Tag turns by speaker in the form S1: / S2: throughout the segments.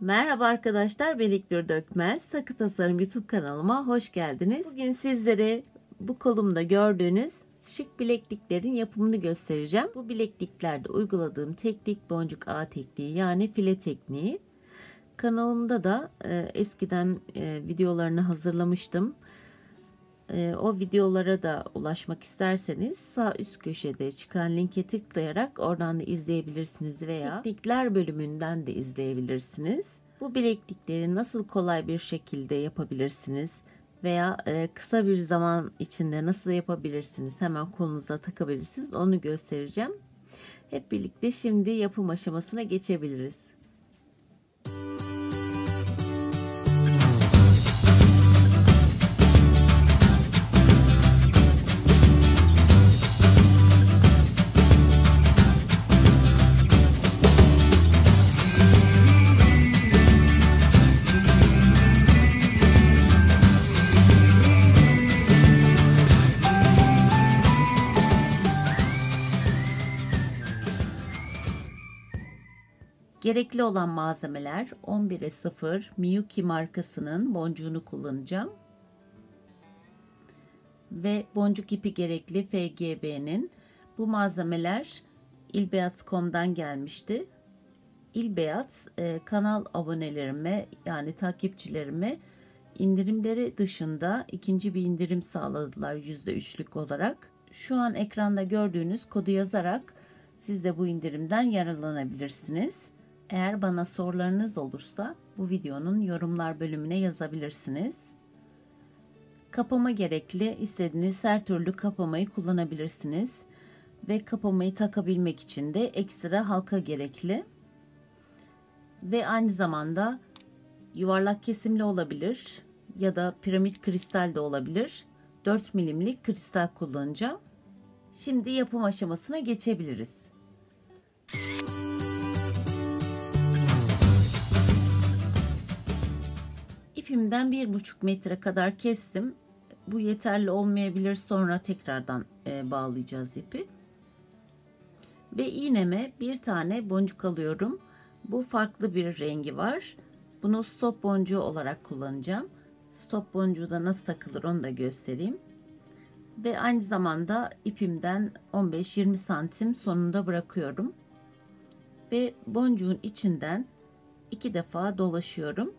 S1: Merhaba arkadaşlar, ben İlknur Dökmez. Takı Tasarım YouTube kanalıma hoş geldiniz. Bugün sizlere bu kolumda gördüğünüz şık bilekliklerin yapımını göstereceğim. Bu bilekliklerde uyguladığım teknik boncuk ağ tekniği, yani file tekniği. Kanalımda da eskiden videolarını hazırlamıştım. O videolara da ulaşmak isterseniz sağ üst köşede çıkan linke tıklayarak oradan da izleyebilirsiniz veya teknikler bölümünden de izleyebilirsiniz. Bu bileklikleri nasıl kolay bir şekilde yapabilirsiniz veya kısa bir zaman içinde nasıl yapabilirsiniz, hemen kolunuza takabilirsiniz, onu göstereceğim. Hep birlikte şimdi yapım aşamasına geçebiliriz. Gerekli olan malzemeler 11'e 0 Miyuki markasının boncuğunu kullanacağım. Ve boncuk ipi gerekli FGB'nin. Bu malzemeler ilbeyaz.com'dan gelmişti. İlbeyaz kanal abonelerime, yani takipçilerime indirimleri dışında ikinci bir indirim sağladılar %3'lük olarak. Şu an ekranda gördüğünüz kodu yazarak siz de bu indirimden yararlanabilirsiniz. Eğer bana sorularınız olursa bu videonun yorumlar bölümüne yazabilirsiniz. Kapama gerekli, istediğiniz her türlü kapamayı kullanabilirsiniz. Ve kapamayı takabilmek için de ekstra halka gerekli. Ve aynı zamanda yuvarlak kesimli olabilir ya da piramit kristal de olabilir. 4 milimlik kristal kullanacağım. Şimdi yapım aşamasına geçebiliriz. İpimden 1,5 metre kadar kestim. Bu yeterli olmayabilir, sonra tekrardan bağlayacağız ipi. Ve iğneme bir tane boncuk alıyorum. Bu farklı bir rengi var. Bunu stop boncuğu olarak kullanacağım. Stop boncuğu da nasıl takılır onu da göstereyim. Ve aynı zamanda ipimden 15-20 santim sonunda bırakıyorum. Ve boncuğun içinden 2 defa dolaşıyorum.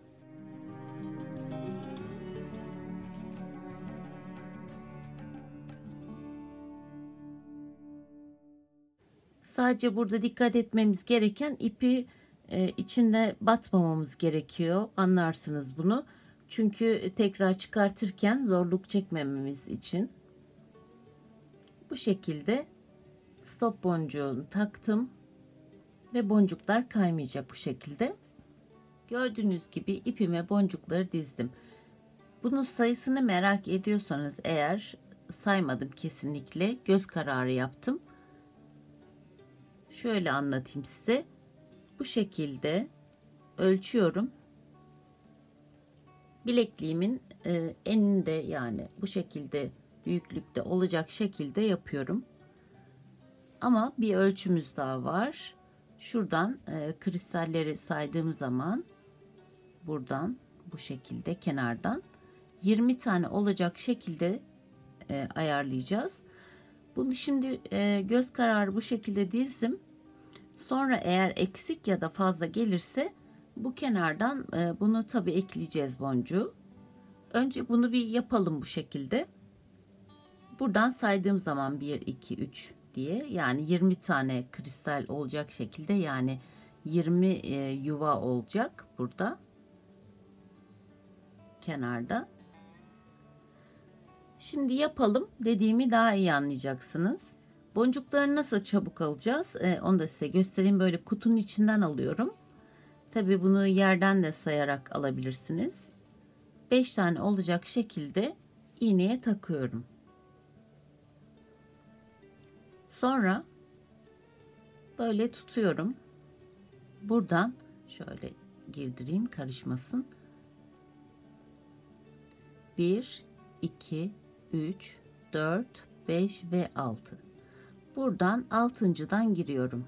S1: Sadece burada dikkat etmemiz gereken ipi içinde batmamamız gerekiyor. Anlarsınız bunu. Çünkü tekrar çıkartırken zorluk çekmememiz için. Bu şekilde stop boncuğunu taktım. Ve boncuklar kaymayacak bu şekilde. Gördüğünüz gibi ipime boncukları dizdim. Bunun sayısını merak ediyorsanız eğer, saymadım kesinlikle. Göz kararı yaptım. Şöyle anlatayım size. Bu şekilde ölçüyorum. Bilekliğimin eninde, yani bu şekilde büyüklükte olacak şekilde yapıyorum. Ama bir ölçümüz daha var. Şuradan kristalleri saydığım zaman buradan bu şekilde kenardan 20 tane olacak şekilde ayarlayacağız. Bunu şimdi göz kararı bu şekilde dizdim. Sonra eğer eksik ya da fazla gelirse bu kenardan bunu tabi ekleyeceğiz boncuğu. Önce bunu bir yapalım bu şekilde. Buradan saydığım zaman 1, 2, 3 diye, yani 20 tane kristal olacak şekilde, yani 20 yuva olacak burada kenarda. Şimdi yapalım, dediğimi daha iyi anlayacaksınız. Boncukları nasıl çabuk alacağız onu da size göstereyim. Böyle kutunun içinden alıyorum. Tabi bunu yerden de sayarak alabilirsiniz. 5 tane olacak şekilde iğneye takıyorum. Sonra böyle tutuyorum. Buradan şöyle girdireyim, karışmasın. 1, 2, 3, 4, 5 ve 6. Buradan 6.'dan giriyorum.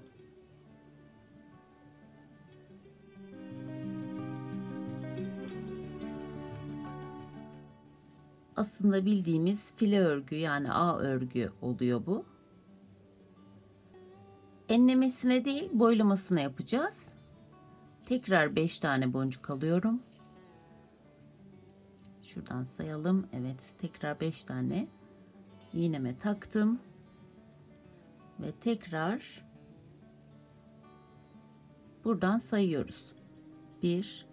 S1: Aslında bildiğimiz file örgü yani ağ örgü oluyor bu. Enlemesine değil boylamasına yapacağız. Tekrar 5 tane boncuk alıyorum. Şuradan sayalım. Evet, tekrar 5 tane iğneme taktım. Ve tekrar buradan sayıyoruz. 1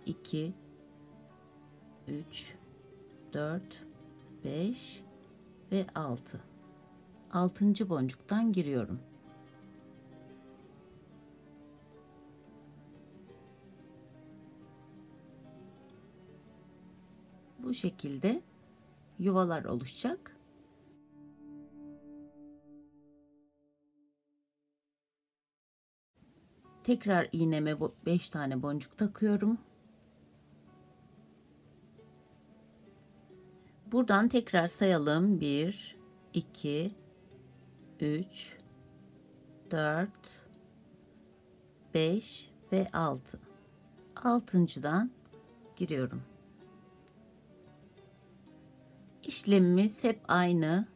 S1: 2 3 4 5 ve 6. 6. boncuktan giriyorum. Bu şekilde yuvalar oluşacak. Tekrar iğneme 5 tane boncuk takıyorum. Buradan tekrar sayalım. 1 2 3 4 5 ve 6. 6.'dan giriyorum. İşlemimiz hep aynı.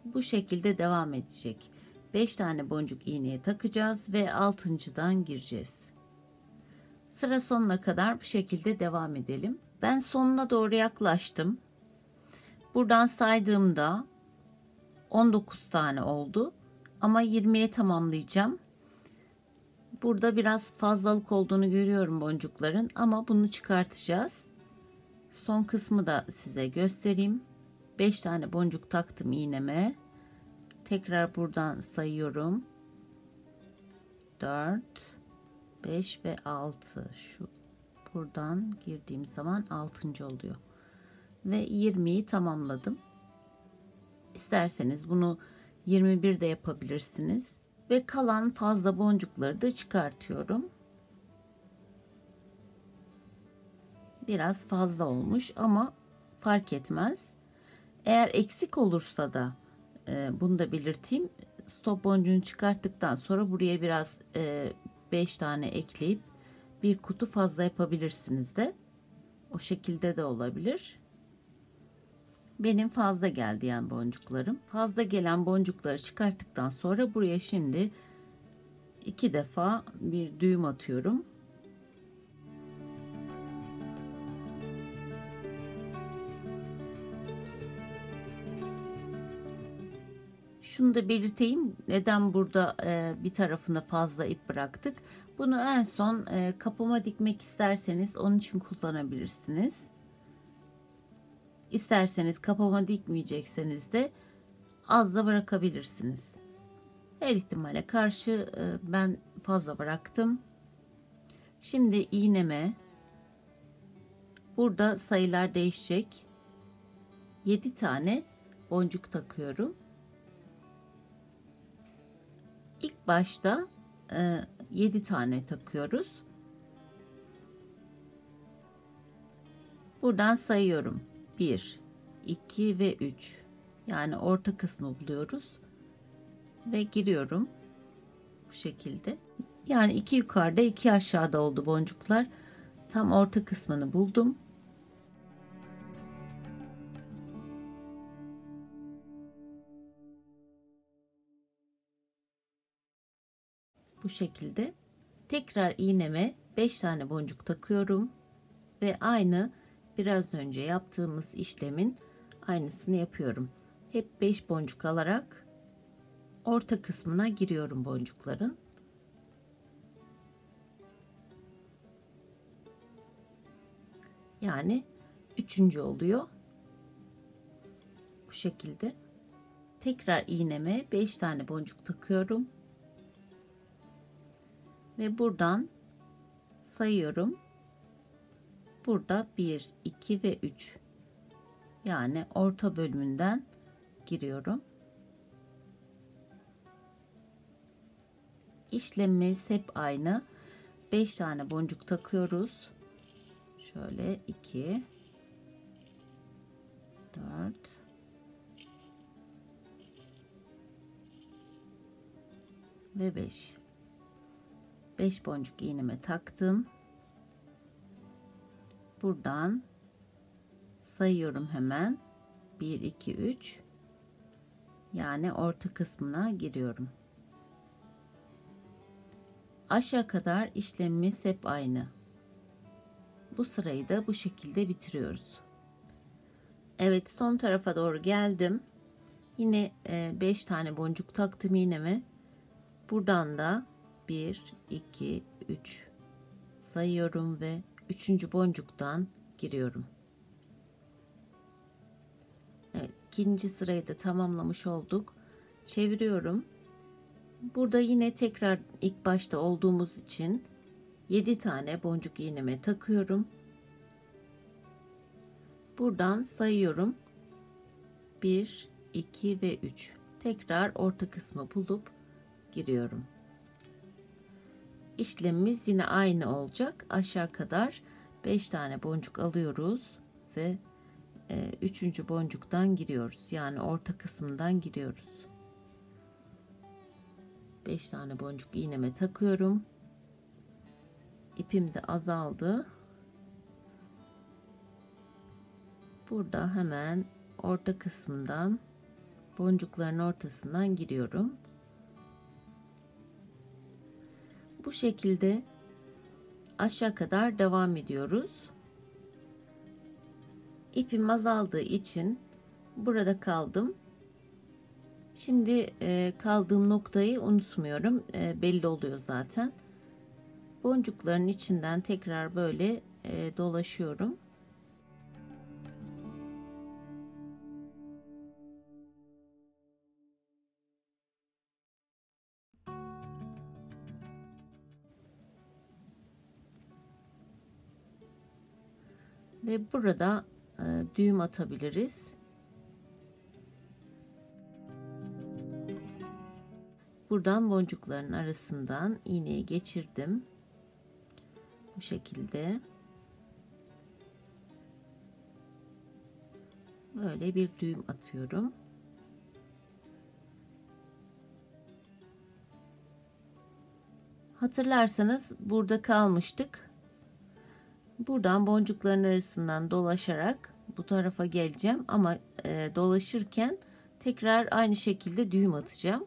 S1: Bu şekilde devam edecek. 5 tane boncuk iğneye takacağız ve 6.'dan gireceğiz. Sıra sonuna kadar bu şekilde devam edelim. Ben sonuna doğru yaklaştım. Buradan saydığımda 19 tane oldu. Ama 20'ye tamamlayacağım. Burada biraz fazlalık olduğunu görüyorum boncukların ama bunu çıkartacağız. Son kısmı da size göstereyim. 5 tane boncuk taktım iğneme. Tekrar buradan sayıyorum. 4 5 ve 6. Şu buradan girdiğim zaman 6. oluyor. Ve 20'yi tamamladım. İsterseniz bunu 21 de yapabilirsiniz. Ve kalan fazla boncukları da çıkartıyorum. Biraz fazla olmuş ama fark etmez. Eğer eksik olursa da bunu da belirteyim. Stop boncuğunu çıkarttıktan sonra buraya biraz 5 tane ekleyip bir kutu fazla yapabilirsiniz de. O şekilde de olabilir. Benim fazla geldi yani boncuklarım. Fazla gelen boncukları çıkarttıktan sonra buraya şimdi 2 defa bir düğüm atıyorum. Şunu da belirteyim. Neden burada bir tarafında fazla ip bıraktık? Bunu en son kapama dikmek isterseniz onun için kullanabilirsiniz. İsterseniz kapama dikmeyecekseniz de az da bırakabilirsiniz. Her ihtimale karşı ben fazla bıraktım. Şimdi iğneme burada sayılar değişecek. 7 tane boncuk takıyorum. İlk başta 7 tane takıyoruz. Buradan sayıyorum. 1, 2 ve 3. Yani orta kısmı buluyoruz. Ve giriyorum. Bu şekilde. Yani 2 yukarıda 2 aşağıda oldu boncuklar. Tam orta kısmını buldum. Bu şekilde. Tekrar iğneme 5 tane boncuk takıyorum. Ve aynı biraz önce yaptığımız işlemin aynısını yapıyorum. Hep 5 boncuk alarak orta kısmına giriyorum boncukların. Yani 3. oluyor. Bu şekilde. Tekrar iğneme 5 tane boncuk takıyorum. Ve buradan sayıyorum. Burada 1, 2 ve 3. Yani orta bölümünden giriyorum. İşlemimiz hep aynı. 5 tane boncuk takıyoruz. Şöyle 2 4 ve 5. 5 boncuk iğneme taktım. Buradan sayıyorum hemen. 1 2 3, yani orta kısmına giriyorum. Aşağı kadar işlemimiz hep aynı. Bu sırayı da bu şekilde bitiriyoruz. Evet, son tarafa doğru geldim. Yine 5 tane boncuk taktım iğneme. Buradan da 1 2 3 sayıyorum ve 3. boncuktan giriyorum. Evet, ikinci sırayı da tamamlamış olduk. Çeviriyorum. Burada yine tekrar ilk başta olduğumuz için 7 tane boncuk iğneme takıyorum. Buradan sayıyorum. 1 2 ve 3. Tekrar orta kısmı bulup giriyorum. İşlemimiz yine aynı olacak. Aşağı kadar 5 tane boncuk alıyoruz ve 3. boncuktan giriyoruz. Yani orta kısımdan giriyoruz. 5 tane boncuk iğneme takıyorum. İpim de azaldı. Burada hemen orta kısımdan, boncukların ortasından giriyorum. Bu şekilde aşağı kadar devam ediyoruz. İpim azaldığı için burada kaldım. Şimdi kaldığım noktayı unutmuyorum. Belli oluyor zaten. Boncukların içinden tekrar böyle dolaşıyorum. Ve burada düğüm atabiliriz. Buradan boncukların arasından iğneyi geçirdim. Bu şekilde. Böyle bir düğüm atıyorum. Hatırlarsanız burada kalmıştık. Buradan boncukların arasından dolaşarak bu tarafa geleceğim ama dolaşırken tekrar aynı şekilde düğüm atacağım.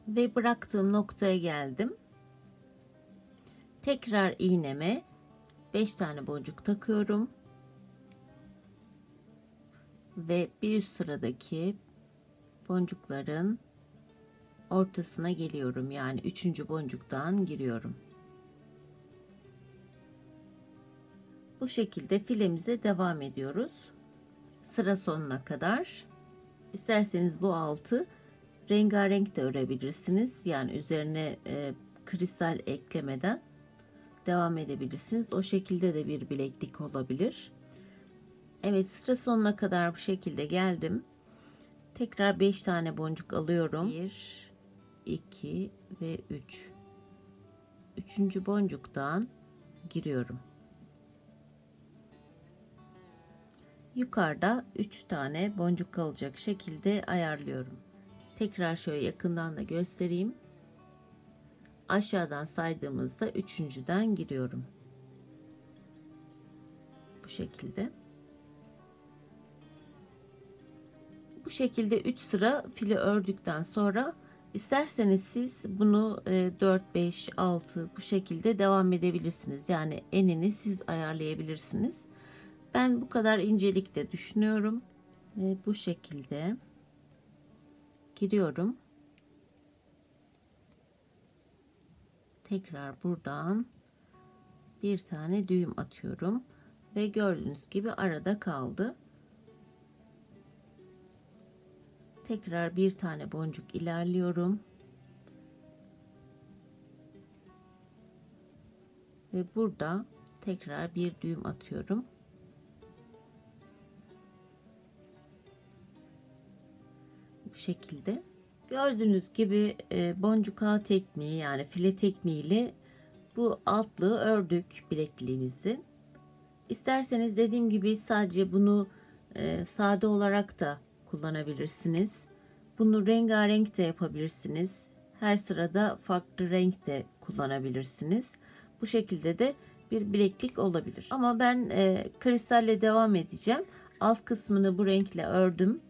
S1: Ve bıraktığım noktaya geldim. Tekrar iğneme 5 tane boncuk takıyorum. Ve bir üst sıradaki boncukların ortasına geliyorum. Yani 3. boncuktan giriyorum. Bu şekilde filemize devam ediyoruz. Sıra sonuna kadar. İsterseniz bu altı rengarenk de örebilirsiniz. Yani üzerine kristal eklemeden devam edebilirsiniz. O şekilde de bir bileklik olabilir. Evet, sıra sonuna kadar bu şekilde geldim. Tekrar 5 tane boncuk alıyorum. 1 2 ve 3. 3. boncuktan giriyorum. Yukarıda 3 tane boncuk kalacak şekilde ayarlıyorum. Tekrar şöyle yakından da göstereyim. Aşağıdan saydığımızda 3.'den giriyorum. Bu şekilde. Bu şekilde 3 sıra fili ördükten sonra isterseniz siz bunu 4, 5, 6 bu şekilde devam edebilirsiniz. Yani enini siz ayarlayabilirsiniz. Ben bu kadar incelikte düşünüyorum ve bu şekilde giriyorum. Tekrar buradan bir tane düğüm atıyorum ve gördüğünüz gibi arada kaldı. Tekrar bir tane boncuk ilerliyorum. Ve burada tekrar bir düğüm atıyorum. Bu şekilde. Gördüğünüz gibi boncuk ağ tekniği, yani file tekniğiyle bu altlığı ördük bilekliğimizi. İsterseniz dediğim gibi sadece bunu sade olarak da kullanabilirsiniz. Bunu rengarenk de yapabilirsiniz. Her sırada farklı renk de kullanabilirsiniz. Bu şekilde de bir bileklik olabilir. Ama ben kristalle devam edeceğim. Alt kısmını bu renkle ördüm.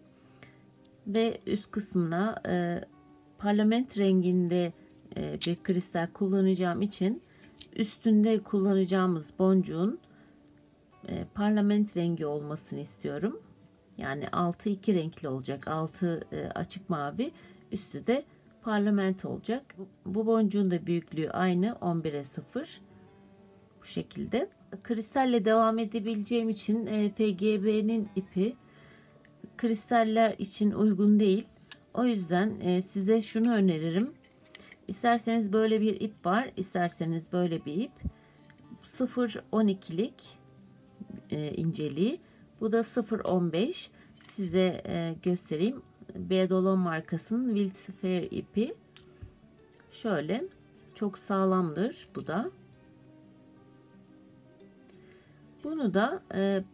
S1: Ve üst kısmına parlament renginde bir kristal kullanacağım için üstünde kullanacağımız boncuğun parlament rengi olmasını istiyorum. Yani altı iki renkli olacak. Altı açık mavi, üstü de parlament olacak. Bu boncuğun da büyüklüğü aynı, 11'e 0. Bu şekilde. Kristalle devam edebileceğim için FGB'nin ipi kristaller için uygun değil. O yüzden size şunu öneririm. İsterseniz böyle bir ip var, isterseniz böyle bir ip. 0.12'lik inceliği. Bu da 0.15. Size göstereyim. Bedolon markasının Wildfair ipi. Şöyle çok sağlamdır bu da. Bunu da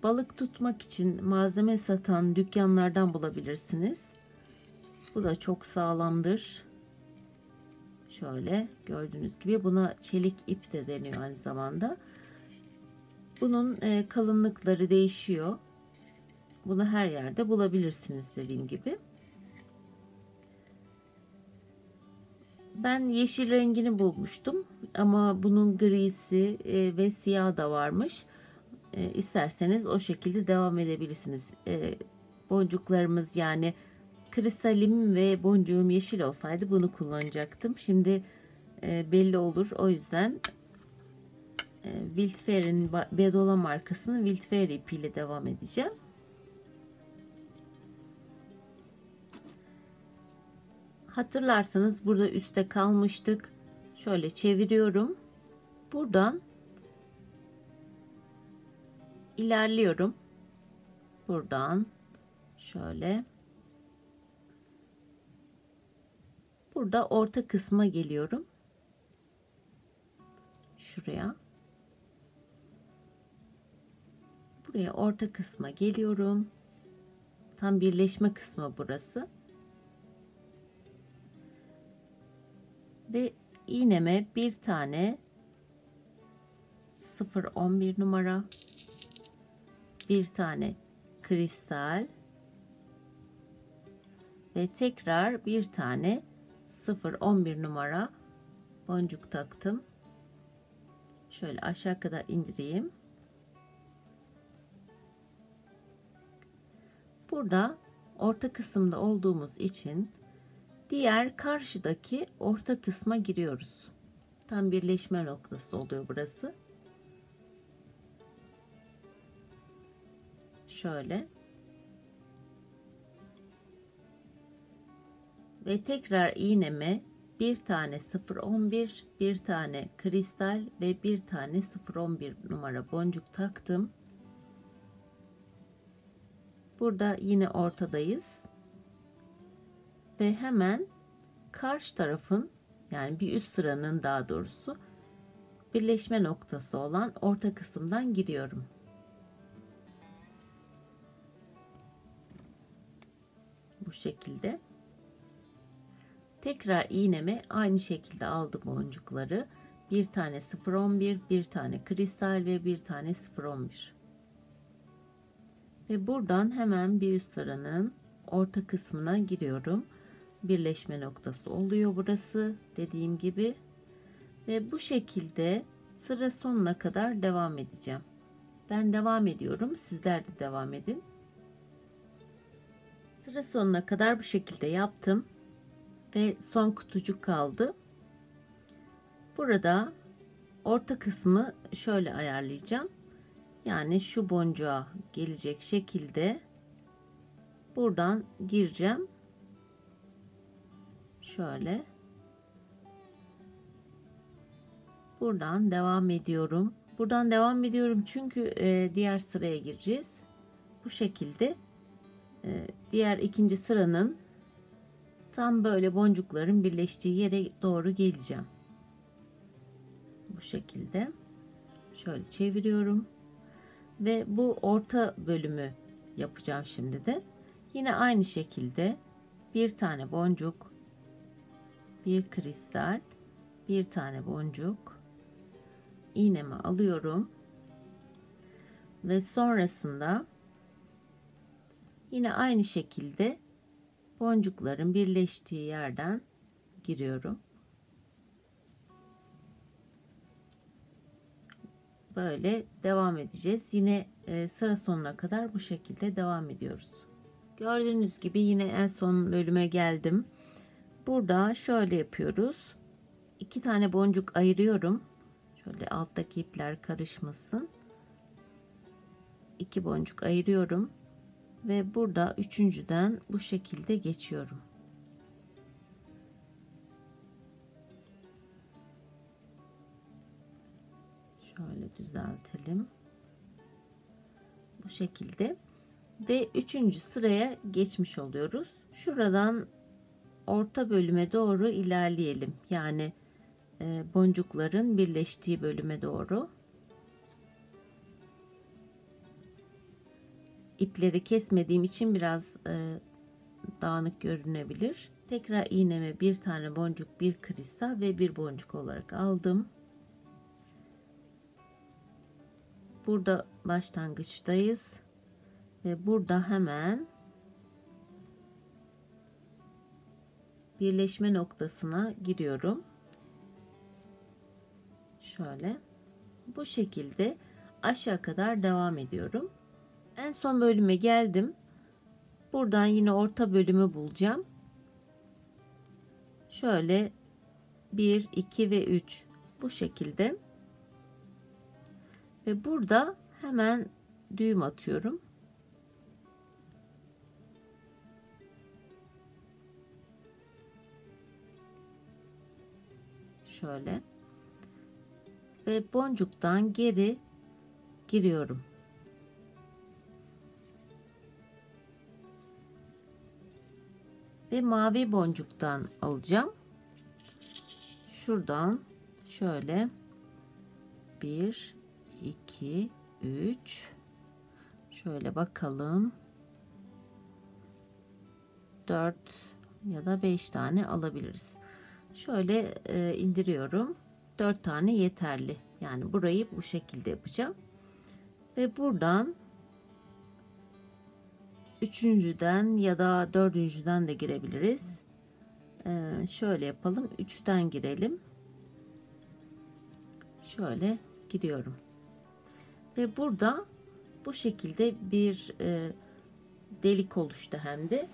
S1: balık tutmak için malzeme satan dükkanlardan bulabilirsiniz. Bu da çok sağlamdır. Şöyle gördüğünüz gibi buna çelik ip de deniyor aynı zamanda. Bunun kalınlıkları değişiyor. Bunu her yerde bulabilirsiniz dediğim gibi. Ben yeşil rengini bulmuştum ama bunun grisi ve siyah da varmış. İsterseniz o şekilde devam edebilirsiniz. Boncuklarımız, yani kristalim ve boncuğum yeşil olsaydı bunu kullanacaktım. Şimdi belli olur. O yüzden Wildfair'in Bedola markasının Wildfair ipiyle devam edeceğim. Hatırlarsanız burada üstte kalmıştık. Şöyle çeviriyorum. Buradan ilerliyorum. Buradan şöyle. Burada orta kısma geliyorum. Şuraya. Buraya orta kısma geliyorum. Tam birleşme kısmı burası. Ve iğneme bir tane 0.11 numara, bir tane kristal ve tekrar bir tane 0.11 numara boncuk taktım. Şöyle aşağı kadar indireyim. Burada orta kısımda olduğumuz için diğer karşıdaki orta kısma giriyoruz. Tam birleşme noktası oluyor burası. Şöyle. Ve tekrar iğneme bir tane 0.11, bir tane kristal ve bir tane 0.11 numara boncuk taktım. Burada yine ortadayız. Ve hemen karşı tarafın, yani bir üst sıranın daha doğrusu birleşme noktası olan orta kısımdan giriyorum. Bu şekilde. Tekrar iğneme aynı şekilde aldım boncukları. Bir tane 0.11, bir tane kristal ve bir tane 0.11. Ve buradan hemen bir üst sıranın orta kısmına giriyorum. Birleşme noktası oluyor burası dediğim gibi. Ve bu şekilde sıra sonuna kadar devam edeceğim. Ben devam ediyorum. Sizler de devam edin. Sıra sonuna kadar bu şekilde yaptım. Ve son kutucuk kaldı. Burada orta kısmı şöyle ayarlayacağım. Yani şu boncuğa gelecek şekilde buradan gireceğim. Şöyle. Buradan devam ediyorum. Buradan devam ediyorum çünkü diğer sıraya gireceğiz. Bu şekilde diğer ikinci sıranın tam böyle boncukların birleştiği yere doğru geleceğim. Bu şekilde şöyle çeviriyorum ve bu orta bölümü yapacağım şimdi de. Yine aynı şekilde bir tane boncuk, bir kristal, bir tane boncuk, iğnemi alıyorum ve sonrasında yine aynı şekilde boncukların birleştiği yerden giriyorum. Böyle devam edeceğiz. Yine sıra sonuna kadar bu şekilde devam ediyoruz. Gördüğünüz gibi yine en son bölüme geldim. Burada şöyle yapıyoruz. 2 tane boncuk ayırıyorum. Şöyle alttaki ipler karışmasın. 2 boncuk ayırıyorum ve burada üçüncüden bu şekilde geçiyorum. Şöyle düzeltelim. Bu şekilde ve üçüncü sıraya geçmiş oluyoruz. Şuradan orta bölüme doğru ilerleyelim. Yani boncukların birleştiği bölüme doğru. İpleri kesmediğim için biraz dağınık görünebilir. Tekrar iğneme bir tane boncuk, bir kristal ve bir boncuk olarak aldım. Burada başlangıçtayız ve burada hemen birleşme noktasına giriyorum. Şöyle bu şekilde aşağı kadar devam ediyorum. En son bölüme geldim. Buradan yine orta bölümü bulacağım. Şöyle 1, 2 ve 3 bu şekilde. Ve burada hemen düğüm atıyorum. Şöyle. Ve boncuktan geri giriyorum. Ve mavi boncuktan alacağım. Şuradan şöyle 1, 2, 3 şöyle bakalım 4 ya da 5 tane alabiliriz. Şöyle indiriyorum. 4 tane yeterli. Yani burayı bu şekilde yapacağım. Ve buradan üçüncüden ya da dördüncüden de girebiliriz. Şöyle yapalım. 3'ten girelim. Şöyle giriyorum. Ve burada bu şekilde bir delik oluştu hem de.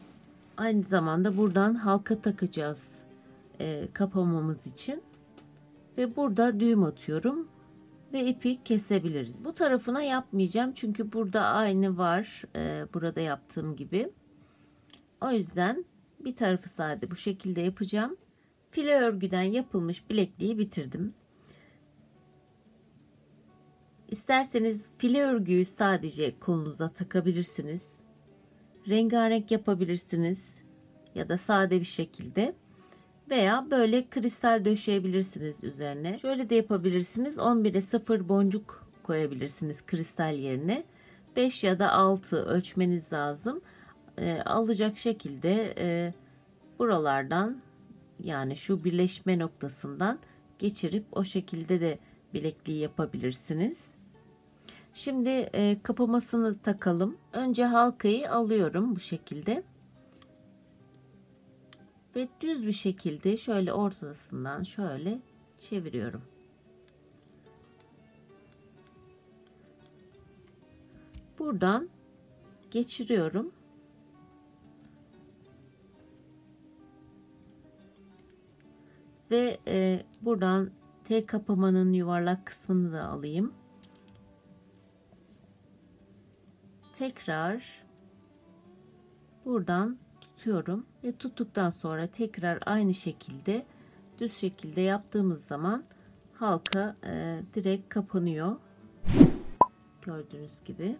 S1: Aynı zamanda buradan halka takacağız kapamamız için. Ve burada düğüm atıyorum. Ve ipi kesebiliriz. Bu tarafına yapmayacağım. Çünkü burada aynı var. Burada yaptığım gibi. O yüzden bir tarafı sadece bu şekilde yapacağım. File örgüden yapılmış bilekliği bitirdim. İsterseniz file örgüyü sadece kolunuza takabilirsiniz. Rengarenk yapabilirsiniz. Ya da sade bir şekilde. Veya böyle kristal döşeyebilirsiniz üzerine. Şöyle de yapabilirsiniz. 11'e 0 boncuk koyabilirsiniz kristal yerine. 5 ya da 6 ölçmeniz lazım. Alacak şekilde buralardan yani şu birleşme noktasından geçirip o şekilde de bilekliği yapabilirsiniz. Şimdi kapamasını takalım. Önce halkayı alıyorum bu şekilde. Ve düz bir şekilde şöyle ortasından şöyle çeviriyorum. Buradan geçiriyorum. Ve buradan T kapamanın yuvarlak kısmını da alayım. Tekrar buradan tutuyorum ve tuttuktan sonra tekrar aynı şekilde düz şekilde yaptığımız zaman halka direkt kapanıyor. Gördüğünüz gibi.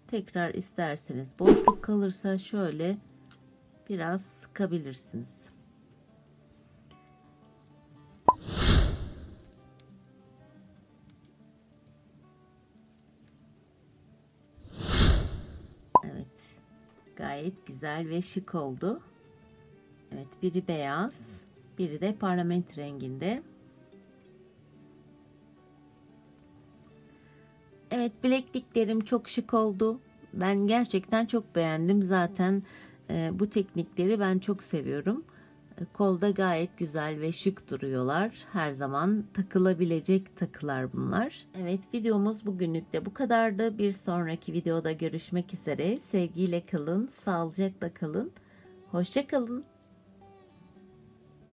S1: Tekrar isterseniz boşluk kalırsa şöyle biraz sıkabilirsiniz. Evet. Gayet güzel ve şık oldu. Evet, biri beyaz, biri de parlament renginde. Evet, bilekliklerim çok şık oldu. Ben gerçekten çok beğendim. Zaten bu teknikleri ben çok seviyorum. Kolda gayet güzel ve şık duruyorlar. Her zaman takılabilecek takılar bunlar. Evet, videomuz bugünlük de bu kadardı. Bir sonraki videoda görüşmek üzere. Sevgiyle kalın, sağlıcakla kalın. Hoşça kalın.